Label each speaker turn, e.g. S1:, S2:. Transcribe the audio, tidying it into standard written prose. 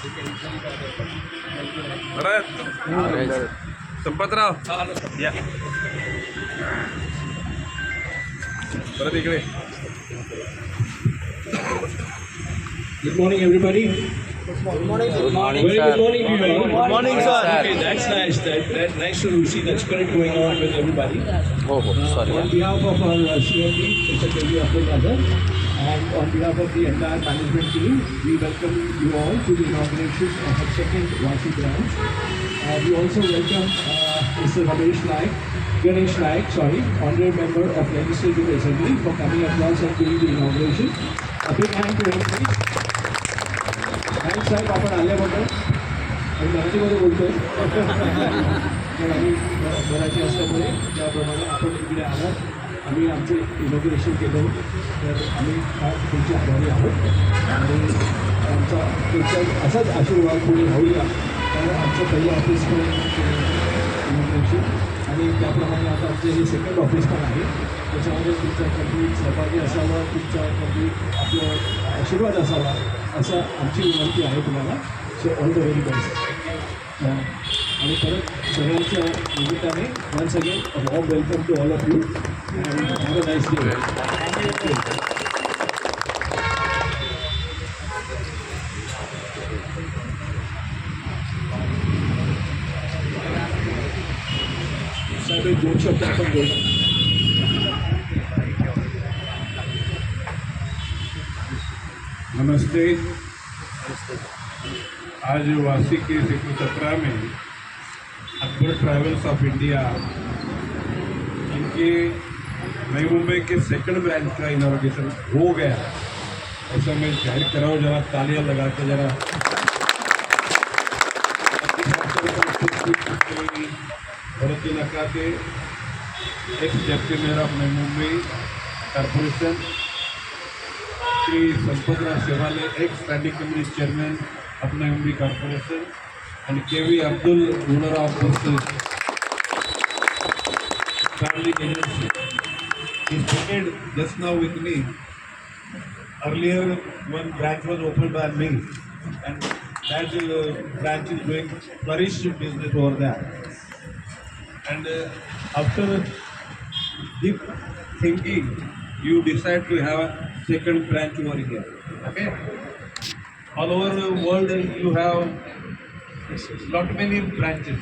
S1: परत संपतराव या परत इकडे.
S2: Good morning, everybody.
S3: Good morning,
S2: Very
S3: sir.
S2: good morning to you all.
S3: Good morning, sir.
S2: Okay, that's nice. That's nice to see that spirit going on with everybody.
S3: Oh, sorry.
S2: On behalf of our CMD, Mr. K.V. Abdul Nader, and on behalf of the entire management team, we welcome you all to the inauguration of our second Vashi branch. We also welcome Mr. Ganesh Naik, Honorary Member of Legislative Assembly, for coming across and doing the inauguration. A big hand to him, please. Thanks साहेब, आपण आल्याबद्दल. आणि मराठीमध्ये बोलतो तर आम्ही मराठी असल्यामुळे त्याप्रमाणे आपण इकडे आलात. आम्ही आमचे इनॉग्रेशन केलं तर आम्ही फार तुमचे आभारी आहोत आणि आमचा तुमचा असाच आशीर्वाद पुढे राहूया. तर आमचं पहिलं ऑफिस पण इनॉग्रेशन आणि त्याप्रमाणे आता आमचं हे सेकंड ऑफिस पण आहे. त्याच्यामध्ये तुमचा कंप्लीट सहभागी असावा, तुमचा कंप्लीट आपलं आशीर्वाद असावा असं आमची विनंती आहे तुम्हाला. So all the very best. आणि परत सगळ्यांच्या निमित्ताने once again warm welcome to all of you and have a nice day. साहेब, 2 शब्द आपण बोलू.
S4: नमस्ते. आज वासी के सेक्टर 17 में अकबर ट्रैवल्स ऑफ इंडिया इनके नई मुंबई के सेकंड ब्रांच का इनॉग्रेशन हो गया. ऐसा मैं जाहिर कराऊँ, जरा तालियां लगा के जरा. भरती नका के x deputy mayor of Nai Mumbai corporation Shri Sampatrao Sewale, ex standing committee chairman of Nai Mumbai Corporation, and K.V. Abdul, owner of this traveling agency. He started just now with me. Earlier, one branch was opened by me, and that branch is doing flourished business over there. And after deep thinking, you decide to have a second branch over here. Okay? All over the world, you have lot many branches.